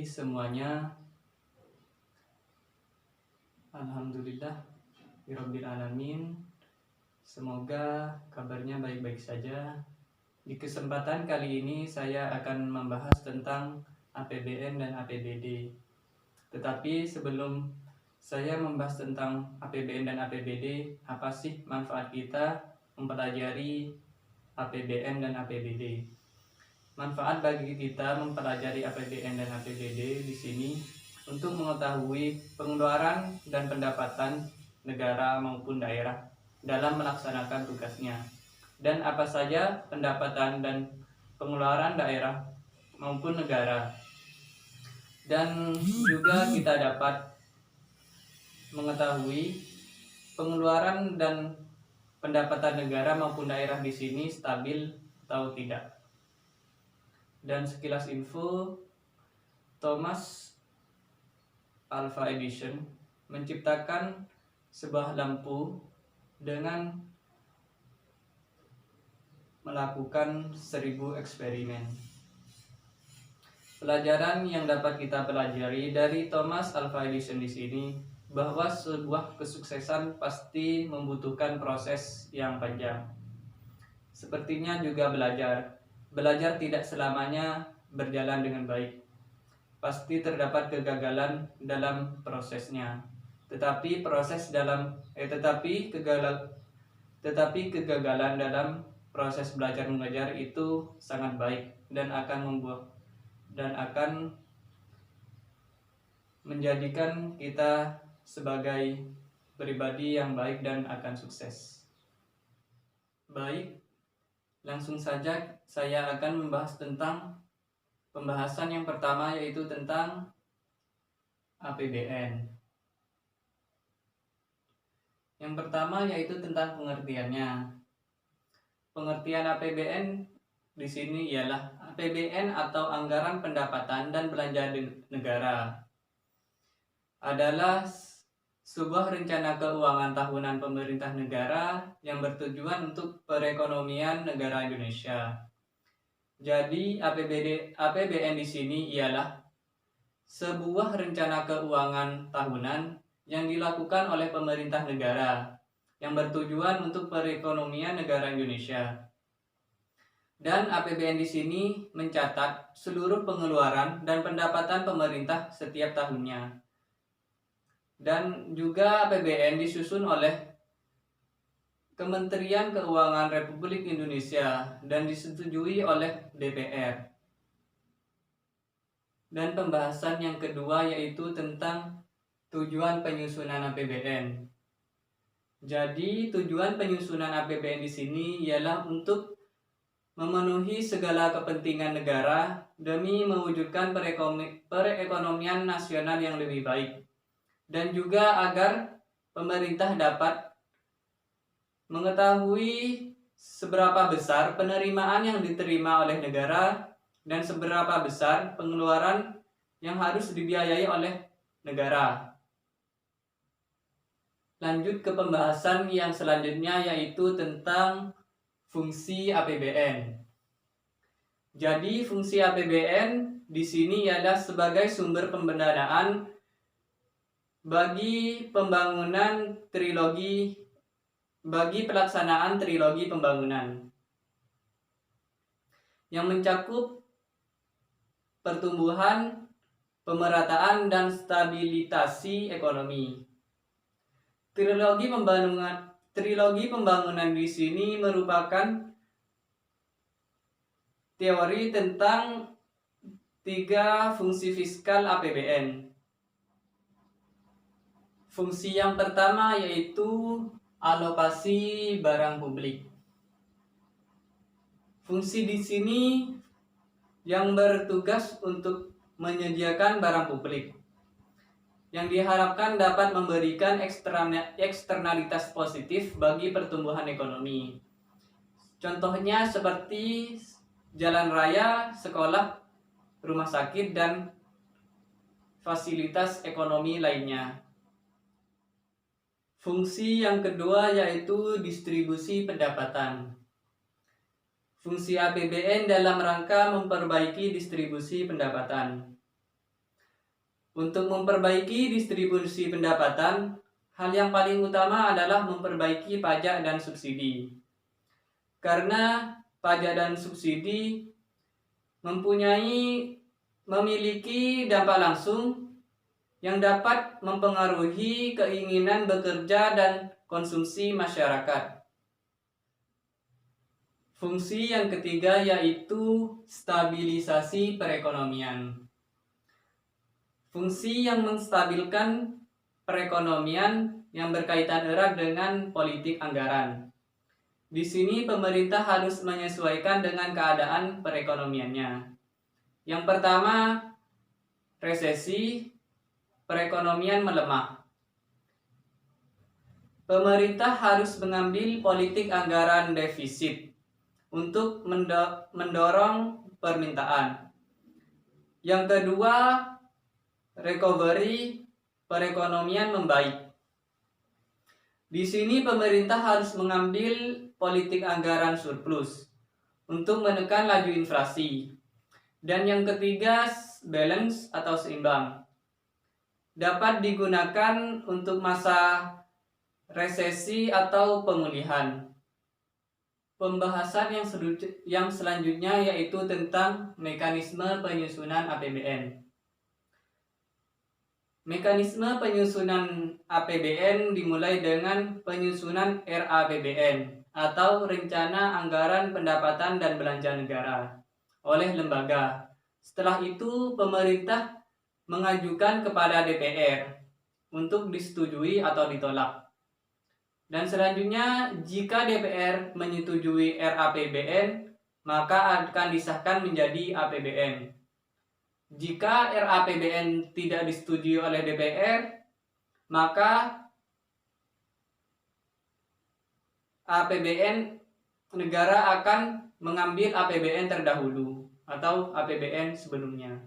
semuanya. Alhamdulillah Rabbil Alamin. Semoga kabarnya baik-baik saja. Di kesempatan kali ini saya akan membahas tentang APBN dan APBD. Tetapi sebelum saya membahas tentang APBN dan APBD, apa sih manfaat kita mempelajari APBN dan APBD? Manfaat bagi kita mempelajari APBN dan APBD di sini untuk mengetahui pengeluaran dan pendapatan negara maupun daerah dalam melaksanakan tugasnya, dan apa saja pendapatan dan pengeluaran daerah maupun negara. Dan juga kita dapat mengetahui pengeluaran dan pendapatan negara maupun daerah di sini stabil atau tidak. Dan sekilas info, Thomas Alva Edison menciptakan sebuah lampu dengan melakukan 1000 eksperimen. Pelajaran yang dapat kita pelajari dari Thomas Alva Edison di sini bahwa sebuah kesuksesan pasti membutuhkan proses yang panjang. Sepertinya juga belajar tidak selamanya berjalan dengan baik. Pasti terdapat kegagalan dalam prosesnya. Tetapi kegagalan dalam proses belajar mengajar itu sangat baik dan akan menjadikan kita sebagai pribadi yang baik dan akan sukses. Baik, langsung saja saya akan membahas tentang pembahasan yang pertama, yaitu tentang APBN. Yang pertama yaitu tentang pengertiannya. Pengertian APBN di sini ialah APBN atau Anggaran Pendapatan dan Belanja Negara. Adalah sebuah rencana keuangan tahunan pemerintah negara yang bertujuan untuk perekonomian negara Indonesia. Jadi APBN di sini ialah sebuah rencana keuangan tahunan yang dilakukan oleh pemerintah negara yang bertujuan untuk perekonomian negara Indonesia. Dan APBN di sini mencatat seluruh pengeluaran dan pendapatan pemerintah setiap tahunnya. Dan juga APBN disusun oleh Kementerian Keuangan Republik Indonesia dan disetujui oleh DPR. Dan pembahasan yang kedua yaitu tentang tujuan penyusunan APBN. Jadi tujuan penyusunan APBN di sini ialah untuk memenuhi segala kepentingan negara demi mewujudkan perekonomian nasional yang lebih baik, dan juga agar pemerintah dapat mengetahui seberapa besar penerimaan yang diterima oleh negara dan seberapa besar pengeluaran yang harus dibiayai oleh negara. Lanjut ke pembahasan yang selanjutnya yaitu tentang fungsi APBN. Jadi fungsi APBN di sini adalah sebagai sumber pemdanaan bagi pelaksanaan trilogi pembangunan yang mencakup pertumbuhan, pemerataan, dan stabilisasi ekonomi. Trilogi pembangunan di sini merupakan teori tentang 3 fungsi fiskal APBN. Fungsi yang pertama yaitu alokasi barang publik. Fungsi di sini yang bertugas untuk menyediakan barang publik yang diharapkan dapat memberikan eksternalitas positif bagi pertumbuhan ekonomi. Contohnya seperti jalan raya, sekolah, rumah sakit, dan fasilitas ekonomi lainnya. Fungsi yang kedua yaitu distribusi pendapatan. Fungsi APBN dalam rangka memperbaiki distribusi pendapatan. Untuk memperbaiki distribusi pendapatan, hal yang paling utama adalah memperbaiki pajak dan subsidi. Karena pajak dan subsidi memiliki dampak langsung yang dapat mempengaruhi keinginan bekerja dan konsumsi masyarakat. Fungsi yang ketiga yaitu stabilisasi perekonomian. Fungsi yang menstabilkan perekonomian yang berkaitan erat dengan politik anggaran. Di sini pemerintah harus menyesuaikan dengan keadaan perekonomiannya. Yang pertama, resesi, perekonomian melemah. Pemerintah harus mengambil politik anggaran defisit untuk mendorong permintaan. Yang kedua, recovery, perekonomian membaik. Di sini pemerintah harus mengambil politik anggaran surplus untuk menekan laju inflasi. Dan yang ketiga, balance atau seimbang. Dapat digunakan untuk masa resesi atau pemulihan. Pembahasan yang selanjutnya yaitu tentang mekanisme penyusunan APBN. Mekanisme penyusunan APBN dimulai dengan penyusunan RAPBN atau Rencana Anggaran Pendapatan dan Belanja Negara oleh lembaga. Setelah itu pemerintah mengajukan kepada DPR untuk disetujui atau ditolak. Dan selanjutnya jika DPR menyetujui RAPBN maka akan disahkan menjadi APBN. Jika RAPBN tidak disetujui oleh DPR, maka APBN negara akan mengambil APBN terdahulu atau APBN sebelumnya.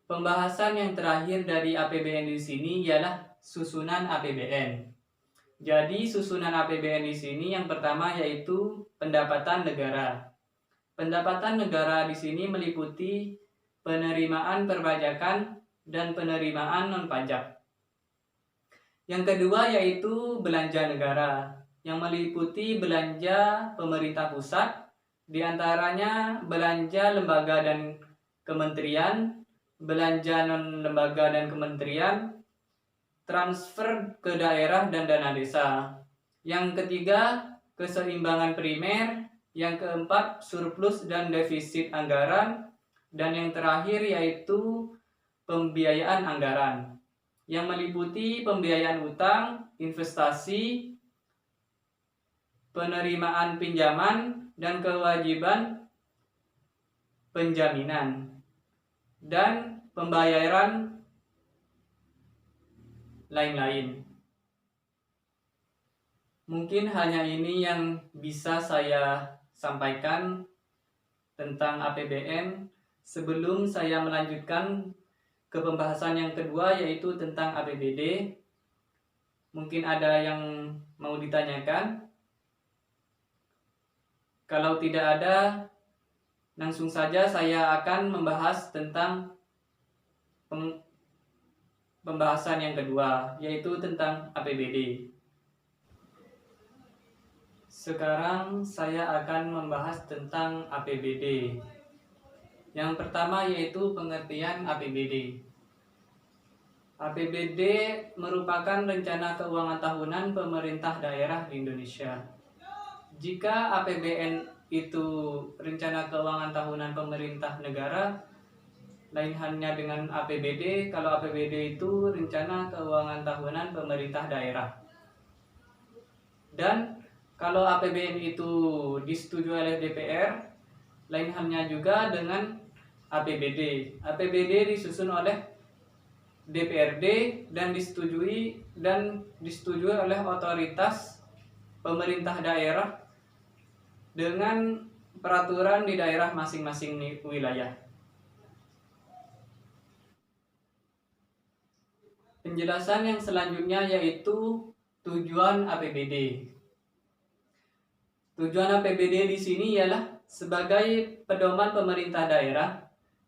Pembahasan yang terakhir dari APBN di sini ialah susunan APBN. Jadi susunan APBN di sini yang pertama yaitu pendapatan negara. Pendapatan negara di sini meliputi penerimaan perpajakan dan penerimaan non-pajak. Yang kedua yaitu belanja negara, yang meliputi belanja pemerintah pusat, diantaranya belanja lembaga dan kementerian, belanja non-lembaga dan kementerian, transfer ke daerah dan dana desa. Yang ketiga, keseimbangan primer. Yang keempat, surplus dan defisit anggaran. Dan yang terakhir yaitu pembiayaan anggaran, yang meliputi pembiayaan utang, investasi, penerimaan pinjaman, dan kewajiban penjaminan, dan pembayaran lain-lain. Mungkin hanya ini yang bisa saya sampaikan tentang APBN sebelum saya melanjutkan ke pembahasan yang kedua yaitu tentang APBD. Mungkin ada yang mau ditanyakan? Kalau tidak ada, langsung saja saya akan membahas tentang pembahasan yang kedua yaitu tentang APBD. Sekarang saya akan membahas tentang APBD. Yang pertama yaitu pengertian APBD. APBD merupakan rencana keuangan tahunan pemerintah daerah di Indonesia. Jika APBN itu rencana keuangan tahunan pemerintah negara, lain halnya dengan APBD. Kalau APBD itu rencana keuangan tahunan pemerintah daerah. Dan kalau APBN itu disetujui oleh DPR, lain halnya juga dengan APBD. APBD disusun oleh DPRD dan disetujui oleh otoritas pemerintah daerah dengan peraturan di daerah masing-masing wilayah. Penjelasan yang selanjutnya yaitu tujuan APBD. Tujuan APBD di sini ialah sebagai pedoman pemerintah daerah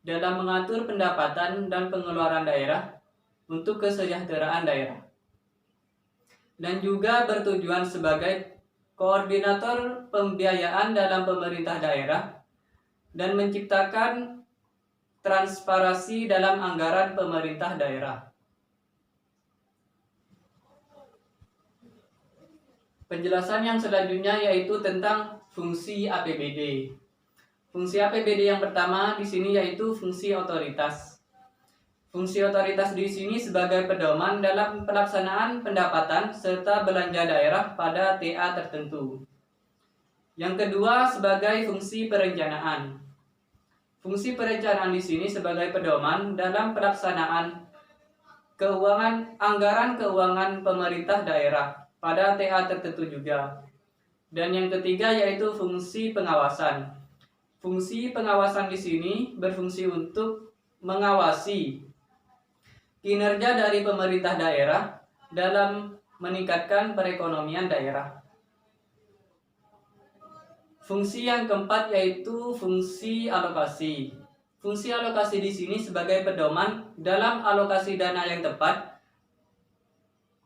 dalam mengatur pendapatan dan pengeluaran daerah untuk kesejahteraan daerah, dan juga bertujuan sebagai koordinator pembiayaan dalam pemerintah daerah dan menciptakan transparansi dalam anggaran pemerintah daerah. Penjelasan yang selanjutnya yaitu tentang fungsi APBD. Fungsi APBD yang pertama di sini yaitu fungsi otoritas. Fungsi otoritas di sini sebagai pedoman dalam pelaksanaan pendapatan serta belanja daerah pada TA tertentu. Yang kedua sebagai fungsi perencanaan. Fungsi perencanaan di sini sebagai pedoman dalam pelaksanaan anggaran keuangan pemerintah daerah pada TA tertentu juga. Dan yang ketiga yaitu fungsi pengawasan. Fungsi pengawasan di sini berfungsi untuk mengawasi kinerja dari pemerintah daerah dalam meningkatkan perekonomian daerah. Fungsi yang keempat yaitu fungsi alokasi. Fungsi alokasi di sini sebagai pedoman dalam alokasi dana yang tepat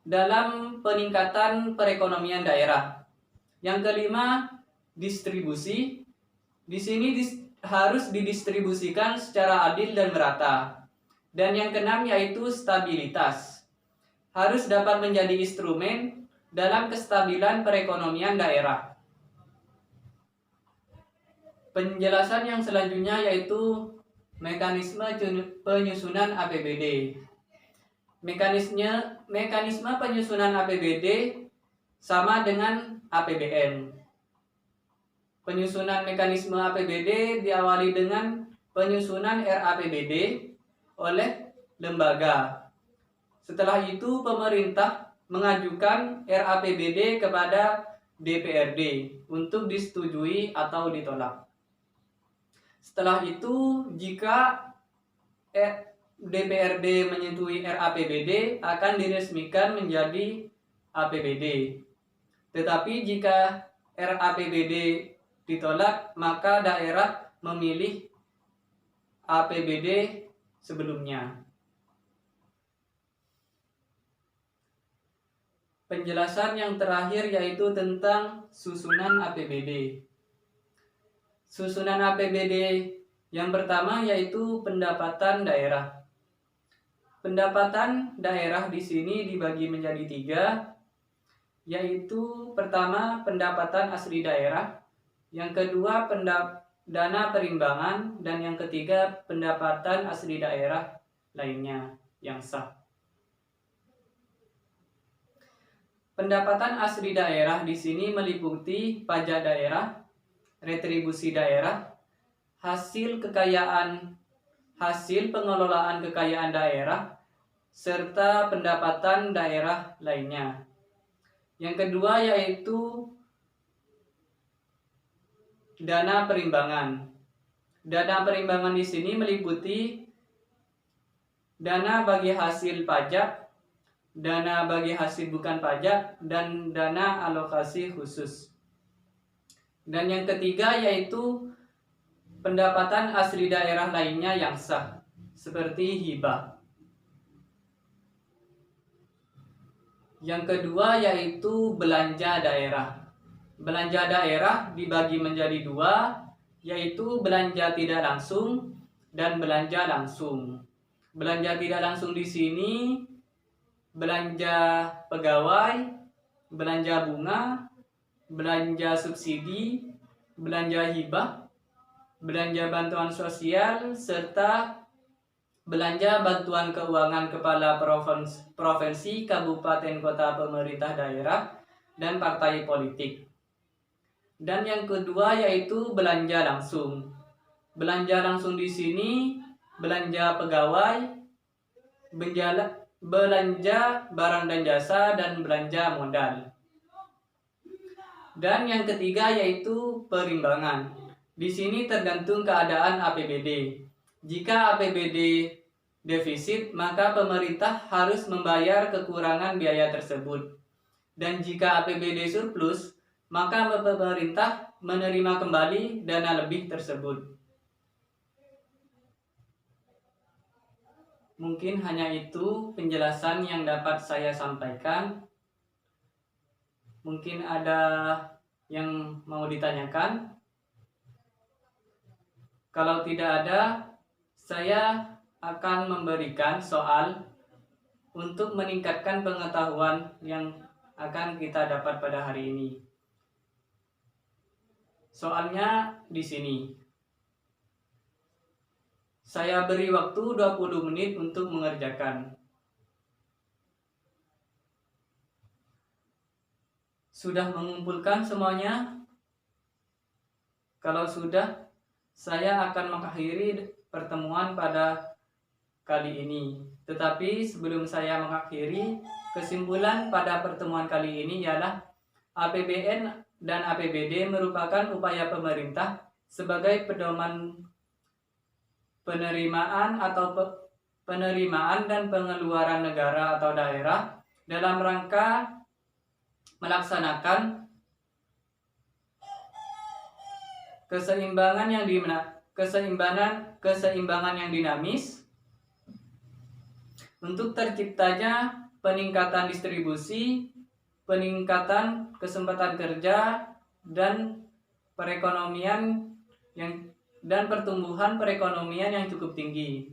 dalam peningkatan perekonomian daerah. Yang kelima, distribusi. Di sini harus didistribusikan secara adil dan merata. Dan yang keenam yaitu stabilitas. Harus dapat menjadi instrumen dalam kestabilan perekonomian daerah. Penjelasan yang selanjutnya yaitu mekanisme penyusunan APBD. Mekanisme penyusunan APBD sama dengan APBN. Penyusunan mekanisme APBD diawali dengan penyusunan RAPBD oleh lembaga. Setelah itu pemerintah mengajukan RAPBD kepada DPRD untuk disetujui atau ditolak. Setelah itu jika DPRD menyetujui RAPBD akan diresmikan menjadi APBD. Tetapi jika RAPBD ditolak, maka daerah memilih APBD sebelumnya. Penjelasan yang terakhir yaitu tentang susunan APBD. Susunan APBD yang pertama yaitu pendapatan daerah. Pendapatan daerah di sini dibagi menjadi 3, yaitu pertama pendapatan asli daerah, yang kedua dana perimbangan, dan yang ketiga pendapatan asli daerah lainnya yang sah. Pendapatan asli daerah di sini meliputi pajak daerah, retribusi daerah, hasil pengelolaan kekayaan daerah, serta pendapatan daerah lainnya. Yang kedua yaitu dana perimbangan. Dana perimbangan di sini meliputi dana bagi hasil pajak, dana bagi hasil bukan pajak, dan dana alokasi khusus. Dan yang ketiga yaitu pendapatan asli daerah lainnya yang sah, seperti hibah. Yang kedua yaitu belanja daerah. Belanja daerah dibagi menjadi 2, yaitu belanja tidak langsung dan belanja langsung. Belanja tidak langsung di sini belanja pegawai, belanja bunga, belanja subsidi, belanja hibah, belanja bantuan sosial, serta belanja bantuan keuangan kepala provinsi, kabupaten, kota, pemerintah daerah, dan partai politik. Dan yang kedua yaitu belanja langsung. Belanja langsung di sini belanja pegawai, belanja barang dan jasa, dan belanja modal. Dan yang ketiga yaitu perimbangan. Di sini tergantung keadaan APBD. Jika APBD defisit, maka pemerintah harus membayar kekurangan biaya tersebut. Dan jika APBD surplus, maka pemerintah menerima kembali dana lebih tersebut. Mungkin hanya itu penjelasan yang dapat saya sampaikan. Mungkin ada yang mau ditanyakan. Kalau tidak ada, saya akan memberikan soal untuk meningkatkan pengetahuan yang akan kita dapat pada hari ini. Soalnya di sini. Saya beri waktu 20 menit untuk mengerjakan. Sudah mengumpulkan semuanya? Kalau sudah, saya akan mengakhiri pertemuan pada kali ini. Tetapi sebelum saya mengakhiri, kesimpulan pada pertemuan kali ini ialah APBN dan APBD merupakan upaya pemerintah sebagai pedoman penerimaan dan pengeluaran negara atau daerah dalam rangka melaksanakan keseimbangan yang dinamis untuk terciptanya peningkatan distribusi, peningkatan kesempatan kerja dan pertumbuhan perekonomian yang cukup tinggi,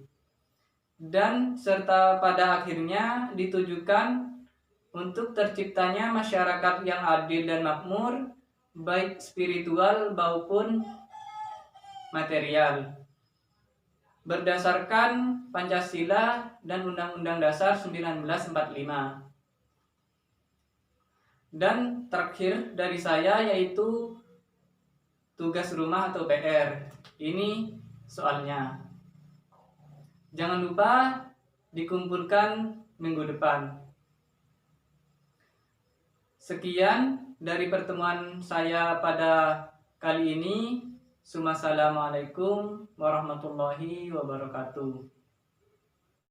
dan serta pada akhirnya ditujukan untuk terciptanya masyarakat yang adil dan makmur, baik spiritual maupun material, berdasarkan Pancasila dan Undang-Undang Dasar 1945. Dan terakhir dari saya yaitu tugas rumah atau PR. Ini soalnya. Jangan lupa dikumpulkan minggu depan. Sekian dari pertemuan saya pada kali ini. Assalamualaikum warahmatullahi wabarakatuh.